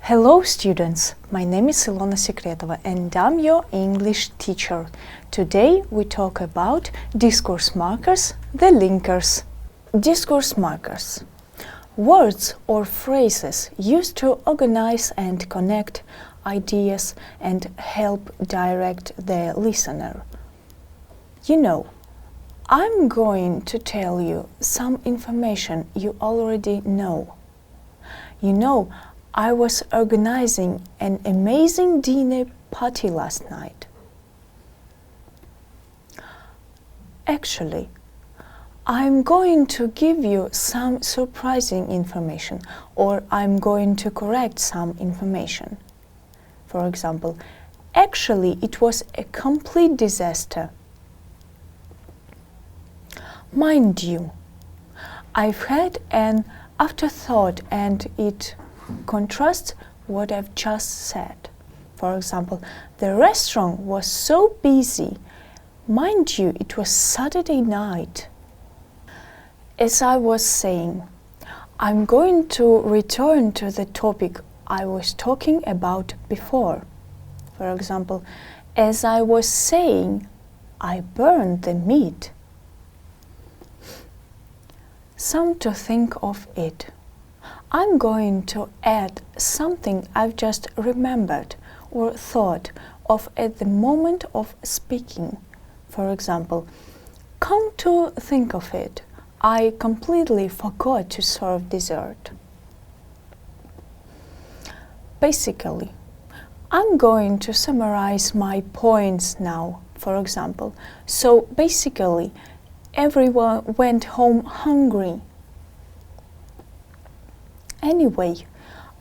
Hello students, my name is Ilona Sekretova and I'm your English teacher. Today we talk about discourse markers, the linkers. Discourse markers. Words or phrases used to organize and connect ideas and help direct the listener. You know, I'm going to tell you some information you already know. You know, I was organizing an amazing dinner party last night. Actually, I'm going to give you some surprising information, or I'm going to correct some information. For example, actually it was a complete disaster. Mind you, I've had an afterthought and it contrasts what I've just said. For example, the restaurant was so busy. Mind you, it was Saturday night. As I was saying, I'm going to return to the topic I was talking about before. For example, as I was saying, I burned the meat. Some to think of it. I'm going to add something I've just remembered or thought of at the moment of speaking. For example, come to think of it, I completely forgot to serve dessert. Basically, I'm going to summarize my points now, for example. So basically, everyone went home hungry. Anyway,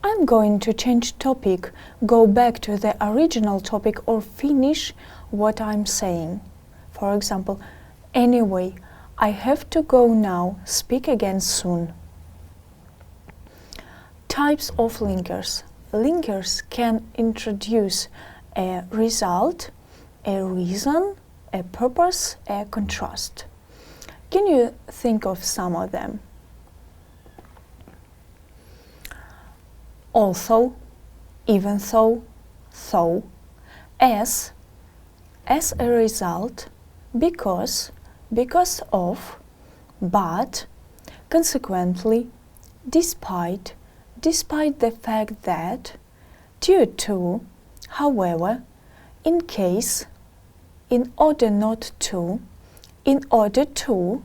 I'm going to change topic, go back to the original topic or finish what I'm saying. For example, anyway, I have to go now, speak again soon. Types of linkers. Linkers can introduce a result, a reason, a purpose, a contrast. Can you think of some of them? Also, even though, as a result, because of, but, consequently, despite the fact that, due to, however, in case, in order not to, in order to,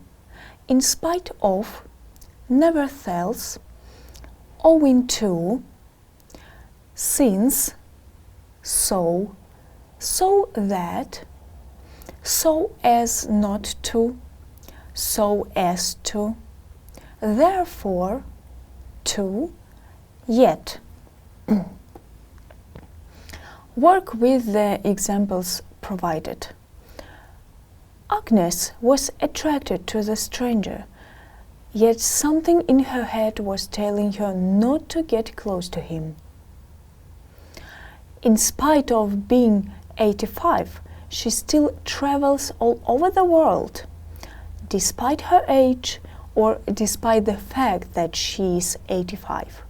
in spite of, nevertheless, owing to, since, so that, so as not to, so as to, therefore, to, yet. Work with the examples provided. Agnes was attracted to the stranger, yet something in her head was telling her not to get close to him. In spite of being 85, she still travels all over the world. Despite her age, or despite the fact that she is 85.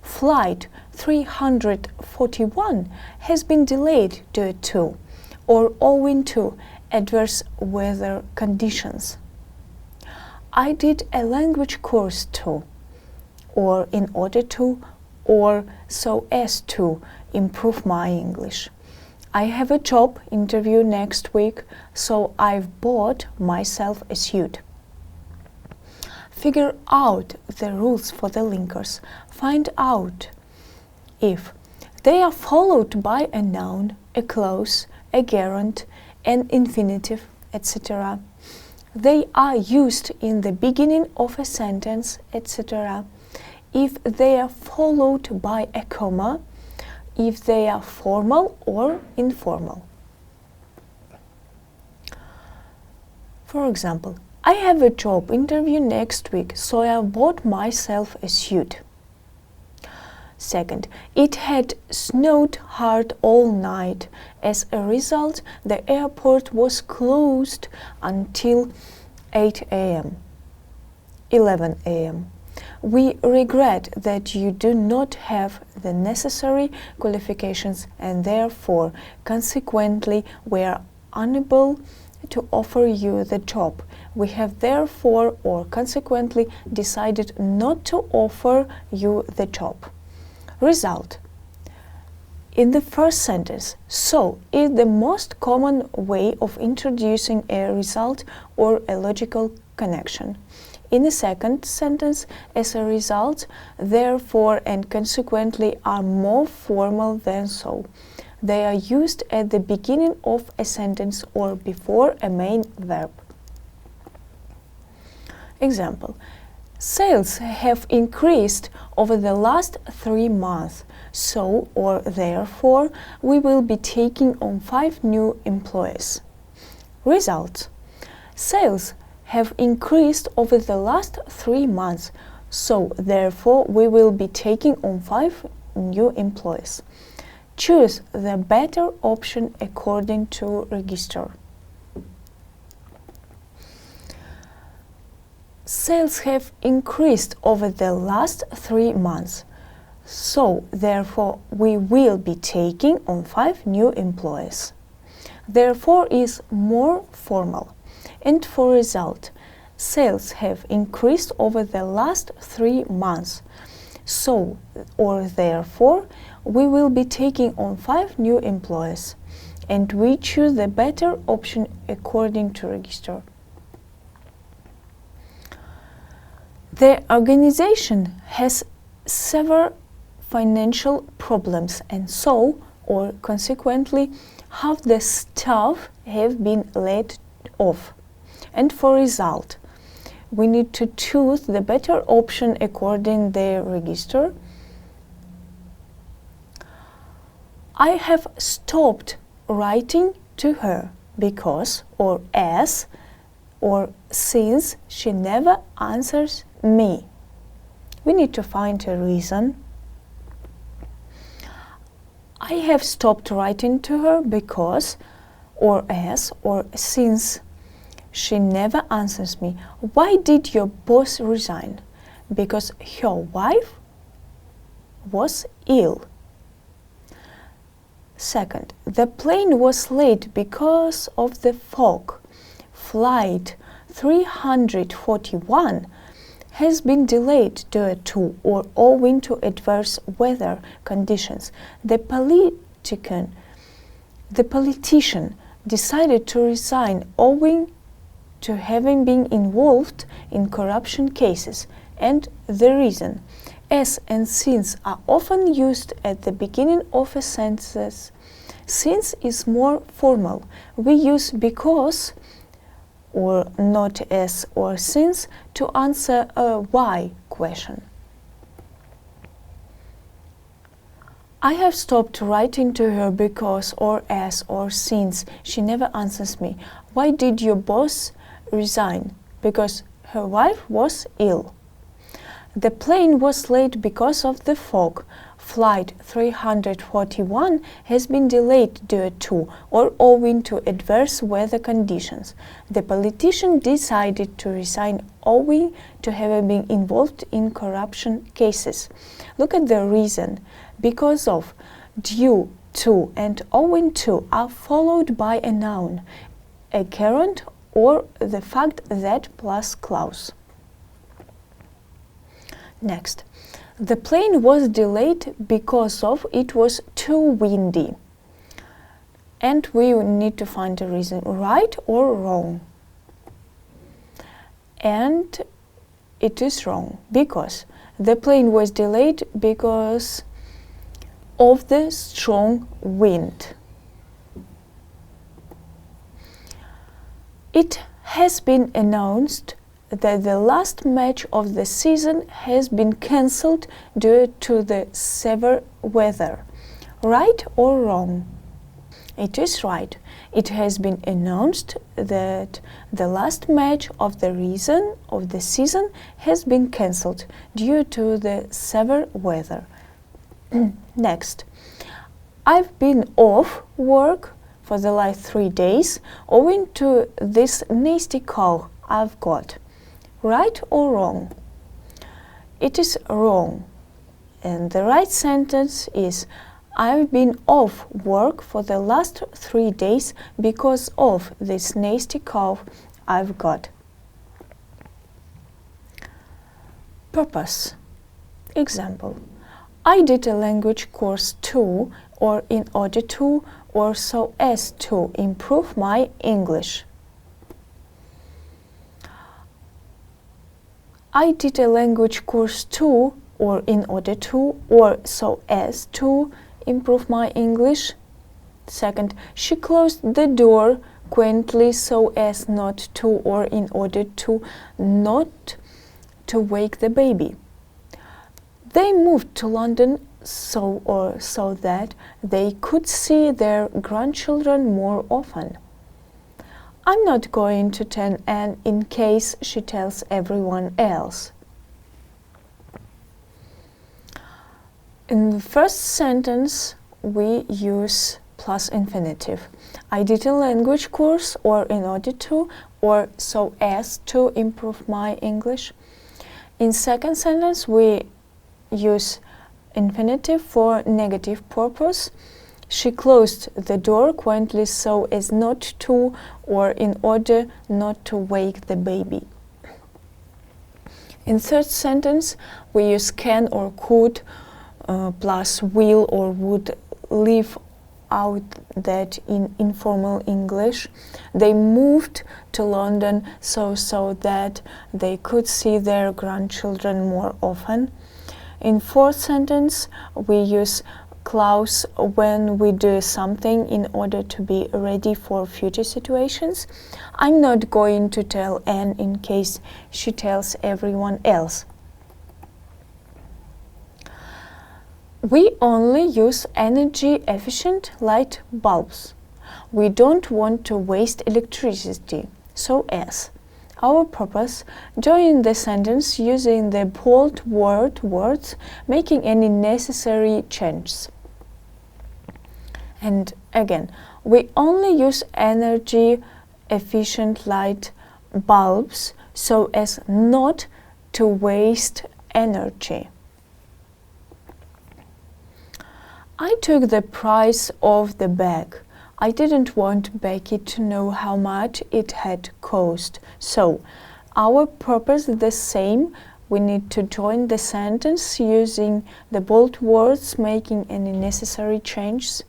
Flight 341 has been delayed due to, or owing to, adverse weather conditions. I did a language course too, or in order to, or so as to improve my English. I have a job interview next week, so I've bought myself a suit. Figure out the rules for the linkers. Find out if they are followed by a noun, a clause, a gerund, an infinitive, etc. They are used in the beginning of a sentence, etc. If they are followed by a comma, if they are formal or informal. For example, I have a job interview next week, so I bought myself a suit. Second, it had snowed hard all night. As a result, the airport was closed until 8 a.m., 11 a.m. We regret that you do not have the necessary qualifications and therefore, consequently, we are unable to offer you the job. We have therefore or consequently decided not to offer you the job. Result. In the first sentence, so is the most common way of introducing a result or a logical connection. In the second sentence, as a result, therefore and consequently are more formal than so. They are used at the beginning of a sentence or before a main verb. Example. Sales have increased over the last 3 months, so or therefore we will be taking on 5 new employees. Result. Sales have increased over the last 3 months, so therefore we will be taking on 5 new employees. Choose the better option according to register. Sales have increased over the last 3 months, so therefore we will be taking on 5 new employees. Therefore is more formal. And for result, sales have increased over the last 3 months, so or therefore we will be taking on 5 new employees, and we choose the better option according to register. The organization has severe financial problems, and so or consequently half the staff have been laid off. And for result, we need to choose the better option according to the register. I have stopped writing to her because or as or since she never answers me. We need to find a reason. I have stopped writing to her because or as or since she never answers me. Why did your boss resign? Because her wife was ill. Second, the plane was late because of the fog. Flight 341 has been delayed due to or owing to adverse weather conditions. The politician decided to resign owing to having been involved in corruption cases, and the reason. As and since are often used at the beginning of a sentence. Since is more formal. We use because or not as or since to answer a why question. I have stopped writing to her because or as or since she never answers me. Why did your boss resign? Because her wife was ill. The plane was late because of the fog. Flight 341 has been delayed due to or owing to adverse weather conditions. The politician decided to resign owing to having been involved in corruption cases. Look at the reason. Because of, due to, and owing to are followed by a noun, a gerund, or the fact that plus clause. Next, the plane was delayed because of it was too windy. And we need to find a reason, right or wrong. And it is wrong because the plane was delayed because of the strong wind. It has been announced that the last match of the season has been cancelled due to the severe weather. Right or wrong? It is right. It has been announced that the last match of the season has been cancelled due to the severe weather. Next, I've been off work for the last 3 days owing to this nasty cold I've got. Right or wrong? it is wrong. And the right sentence is I've been off work for the last 3 days because of this nasty cough I've got. Purpose. Example. I did a language course to, or in order to, or so as to improve my English. I did a language course to, or in order to, or so as to improve my English. Second, she closed the door quietly so as not to, or in order to, not to wake the baby. They moved to London so that they could see their grandchildren more often. I'm not going to tell Anne in case she tells everyone else. In the first sentence, we use plus infinitive. I did a language course, or in order to, or so as to improve my English. In second sentence, we use infinitive for negative purpose. She closed the door quietly so as not to, or in order not to wake the baby. In third sentence, we use can or could plus will or would, leave out that in informal English. They moved to London so that they could see their grandchildren more often. In fourth sentence, we use clause when we do something in order to be ready for future situations. I'm not going to tell Anne in case she tells everyone else. We only use energy-efficient light bulbs. We don't want to waste electricity, so as. Our purpose, join the sentence using the bold words, making any necessary changes. And again, we only use energy-efficient light bulbs so as not to waste energy. I took the price of the bag. I didn't want Becky to know how much it had cost. So, our purpose is the same. We need to join the sentence using the bold words, making any necessary changes.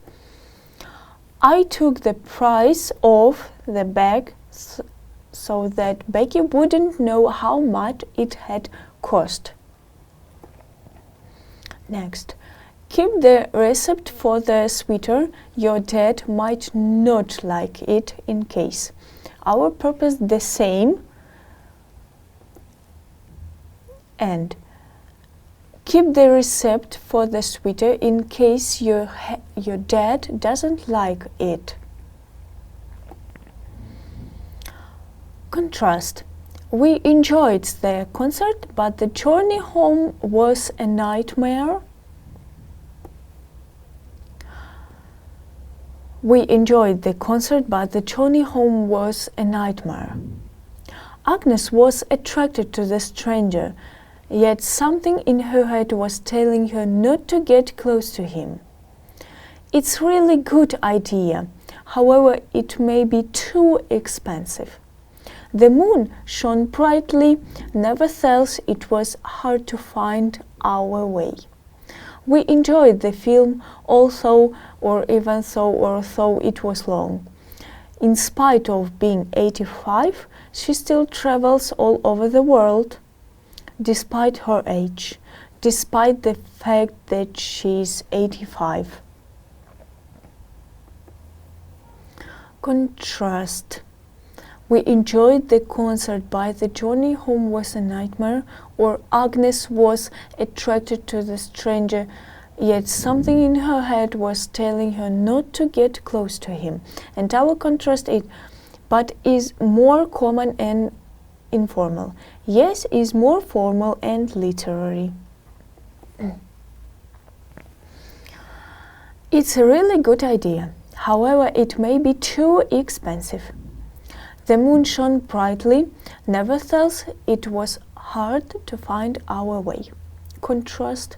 I took the price of the bag so that Becky wouldn't know how much it had cost. Next. Keep the recipe for the sweater. Your dad might not like it in case. Our purpose the same. And keep the recipe for the sweater in case your dad doesn't like it. Contrast. We enjoyed the concert, but the journey home was a nightmare. We enjoyed the concert, but the journey home was a nightmare. Agnes was attracted to the stranger, yet something in her head was telling her not to get close to him. It's a really good idea, however, it may be too expensive. The moon shone brightly, nevertheless it was hard to find our way. We enjoyed the film, although it was long. In spite of being 85, she still travels all over the world, despite her age, despite the fact that she's 85. Contrast. We enjoyed the concert, but the journey home was a nightmare, or Agnes was attracted to the stranger, yet something in her head was telling her not to get close to him. And our contrast is more common and informal. Yes is more formal and literary. It's a really good idea. However, it may be too expensive. The moon shone brightly, nevertheless it was hard to find our way. contrast.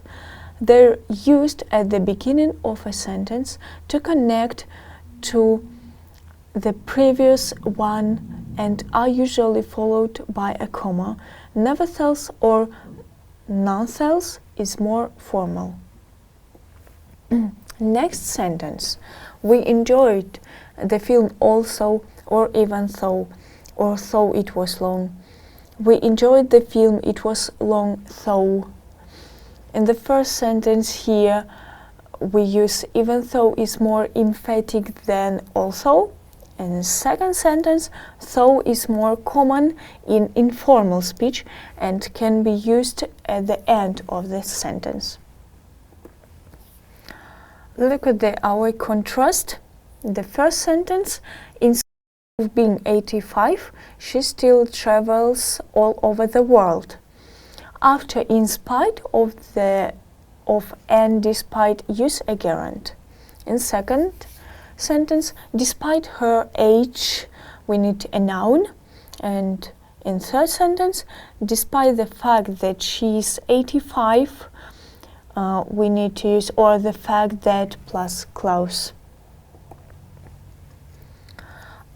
They're used at the beginning of a sentence to connect to the previous one and are usually followed by a comma. Nevertheless or nonetheless is more formal. Next sentence. We enjoyed the film also, or even though, or though it was long. We enjoyed the film, it was long though. In the first sentence here, we use even though is more emphatic than also. And in the second sentence, though is more common in informal speech and can be used at the end of the sentence. Look at our contrast. The first sentence, instead of being 85, she still travels all over the world. After in spite of and despite use a gerund. In second sentence, despite her age, we need a noun. And in third sentence, despite the fact that she is 85, we need to use or the fact that plus clause.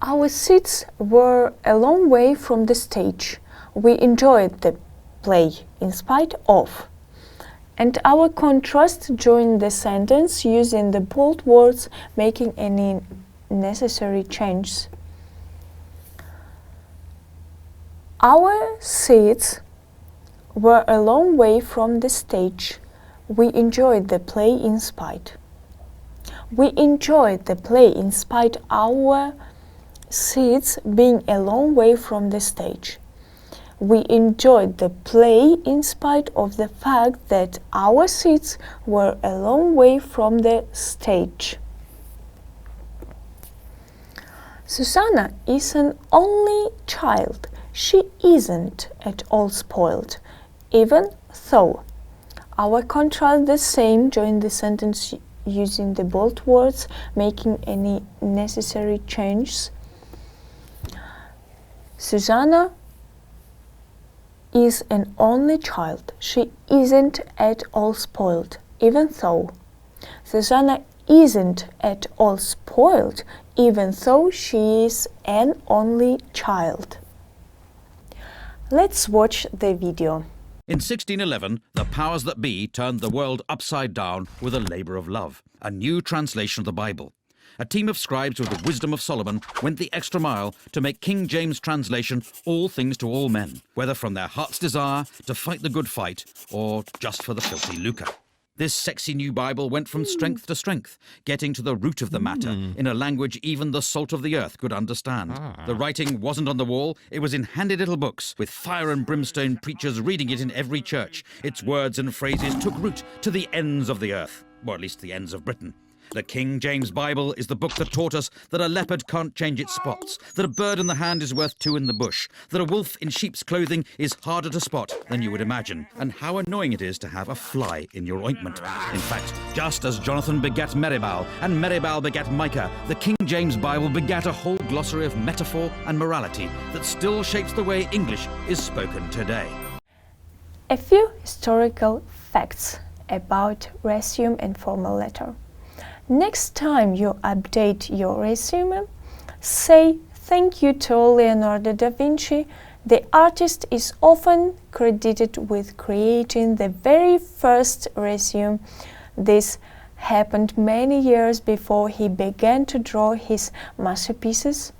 Our seats were a long way from the stage. We enjoyed the play in spite of. And our contrast during the sentence using the bold words, making any necessary changes. Our seats were a long way from the stage. We enjoyed the play in spite. We enjoyed the play in spite our seats being a long way from the stage. We enjoyed the play in spite of the fact that our seats were a long way from the stage. Susanna is an only child. She isn't at all spoiled, even though. Our contrast the same during the sentence using the bold words, making any necessary changes. Susanna is an only child. She isn't at all spoiled, even though. Susanna isn't at all spoiled, even though she is an only child. Let's watch the video. In 1611, the powers that be turned the world upside down with a labour of love, a new translation of the Bible. A team of scribes with the wisdom of Solomon went the extra mile to make King James' translation all things to all men, whether from their heart's desire to fight the good fight or just for the filthy lucre. This sexy new Bible went from strength to strength, getting to the root of the matter in a language even the salt of the earth could understand. The writing wasn't on the wall, it was in handy little books, with fire and brimstone preachers reading it in every church. Its words and phrases took root to the ends of the earth, or at least the ends of Britain. The King James Bible is the book that taught us that a leopard can't change its spots, that a bird in the hand is worth two in the bush, that a wolf in sheep's clothing is harder to spot than you would imagine, and how annoying it is to have a fly in your ointment. In fact, just as Jonathan begat Meribal, and Meribal begat Micah, the King James Bible begat a whole glossary of metaphor and morality that still shapes the way English is spoken today. A few historical facts about resume and formal letter. Next time you update your resume, say thank you to Leonardo da Vinci. The artist is often credited with creating the very first resume. This happened many years before he began to draw his masterpieces.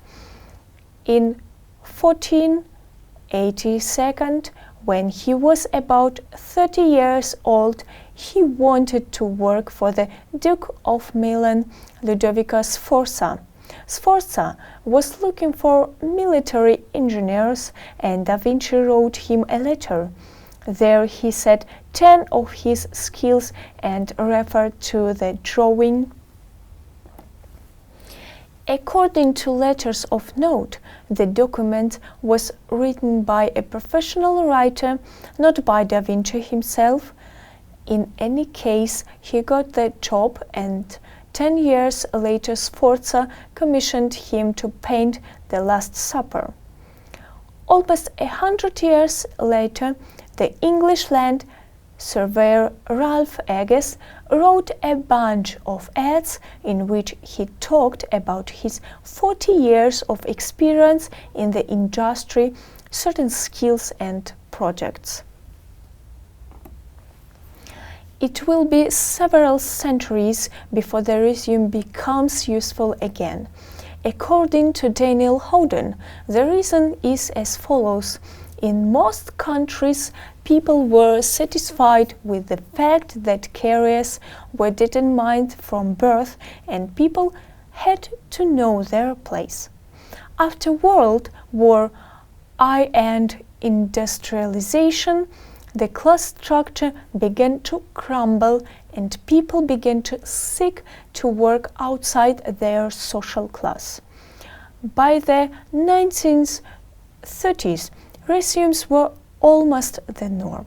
In 1482, when he was about 30 years old, he wanted to work for the Duke of Milan, Ludovico Sforza. Sforza was looking for military engineers, and Da Vinci wrote him a letter. There he said 10 of his skills and referred to the drawing. According to letters of note, the document was written by a professional writer, not by Da Vinci himself. In any case, he got the job, and 10 years later Sforza commissioned him to paint the Last Supper. Almost 100 years later, the English land surveyor Ralph Egges wrote a bunch of ads in which he talked about his 40 years of experience in the industry, certain skills and projects. It will be several centuries before the resume becomes useful again. According to Daniel Howden, the reason is as follows. In most countries, people were satisfied with the fact that careers were determined from birth and people had to know their place. After World War I and industrialization, the class structure began to crumble and people began to seek to work outside their social class. By the 1930s, resumes were almost the norm.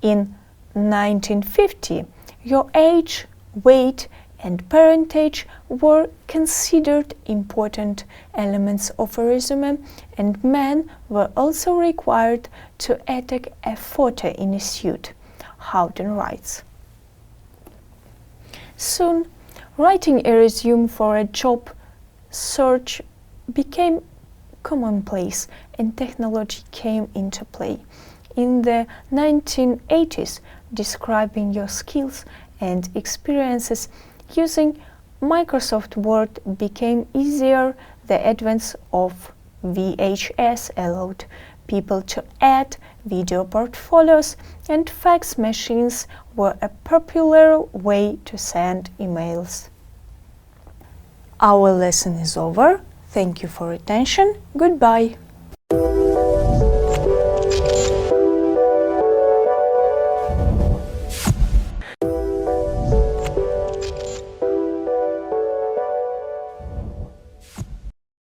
In 1950, your age, weight, and parentage were considered important elements of a resume, and men were also required to attach a photo in a suit, Howden writes. Soon, writing a resume for a job search became commonplace and technology came into play. In the 1980s, describing your skills and experiences using Microsoft Word became easier. The advent of VHS allowed people to add video portfolios, and fax machines were a popular way to send emails. Our lesson is over. Thank you for attention. Goodbye.